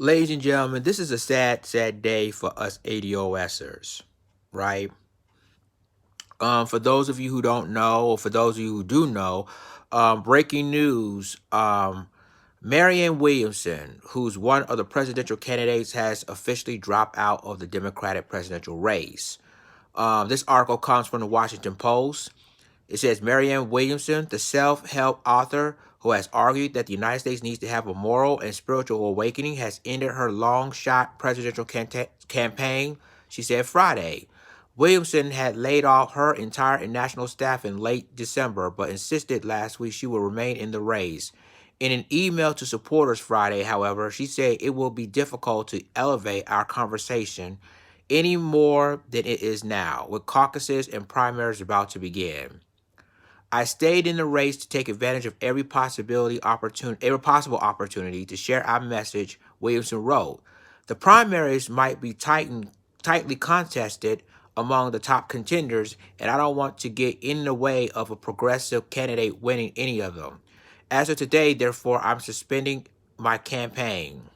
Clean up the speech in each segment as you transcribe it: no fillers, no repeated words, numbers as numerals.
Ladies and gentlemen, this is a sad, sad day for us ADOSers, right? For those of you who don't know, or for those of you who do know, breaking news: Marianne Williamson, who's one of the presidential candidates, has officially dropped out of the Democratic presidential race. This article comes from the Washington Post. It says Marianne Williamson, the self-help author who has argued that the United States needs to have a moral and spiritual awakening, has ended her long-shot presidential campaign, she said Friday. Williamson had laid off her entire national staff in late December, but insisted last week she will remain in the race. In an email to supporters Friday, however, she said it will be difficult to elevate our conversation any more than it is now, with caucuses and primaries about to begin. I stayed in the race to take advantage of every possible opportunity to share our message, Williamson wrote. The primaries might be tightly contested among the top contenders, and I don't want to get in the way of a progressive candidate winning any of them. As of today, therefore, I'm suspending my campaign.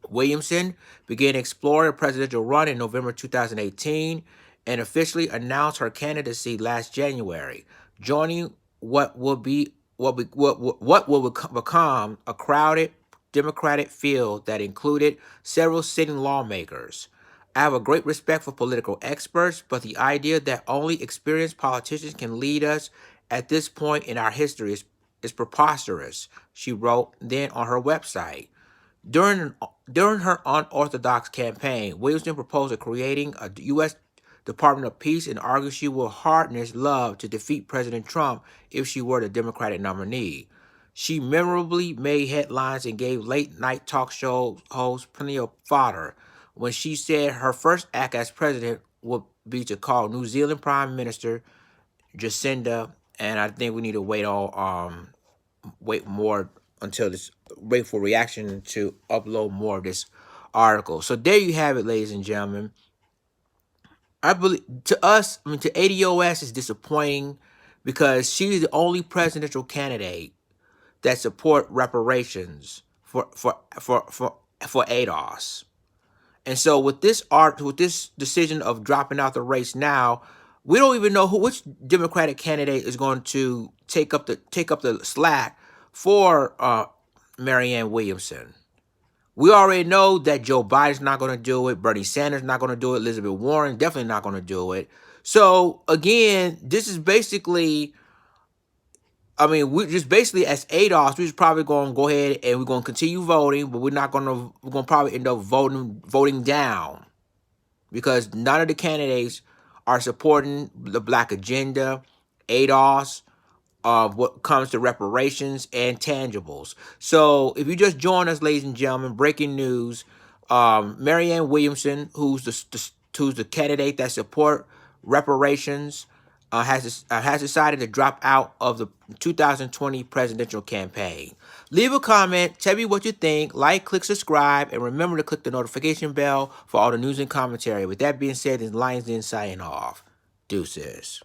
Williamson began exploring a presidential run in November 2018 and officially announced her candidacy last January, joining what will become a crowded Democratic field that included several sitting lawmakers. I have a great respect for political experts, but the idea that only experienced politicians can lead us at this point in our history is preposterous, she wrote then on her website. During, during her unorthodox campaign, Williamson proposed creating a U.S. Department of Peace and argued she would harness love to defeat President Trump if she were the Democratic nominee. She memorably made headlines and gave late-night talk show hosts plenty of fodder when she said her first act as president would be to call New Zealand Prime Minister Jacinda, and I think we need to wait more until this wait for reaction to upload more of this article. So there you have it, ladies and gentlemen. I believe to us, I mean to ADOS is disappointing because she's the only presidential candidate that support reparations for ADOS. And so with this decision of dropping out the race now, we don't even know which Democratic candidate is going to take up the slack for Marianne Williamson. We already know that Joe Biden's not going to do it. Bernie Sanders not going to do it. Elizabeth Warren definitely not going to do it. So again, this is basically, I mean, we just basically as ADOS, we're just probably going to go ahead and we're going to continue voting, but we're going to probably end up voting down because none of the candidates are supporting the Black agenda, ADOS, what comes to reparations and tangibles. So if you just join us, ladies and gentlemen, breaking news: Marianne Williamson, who's the candidate that support reparations, has decided to drop out of the 2020 presidential campaign. Leave a comment, tell me what you think, like, click, subscribe, and remember to click the notification bell for all the news and commentary. With that being said, this Lions Den signing off. Deuces.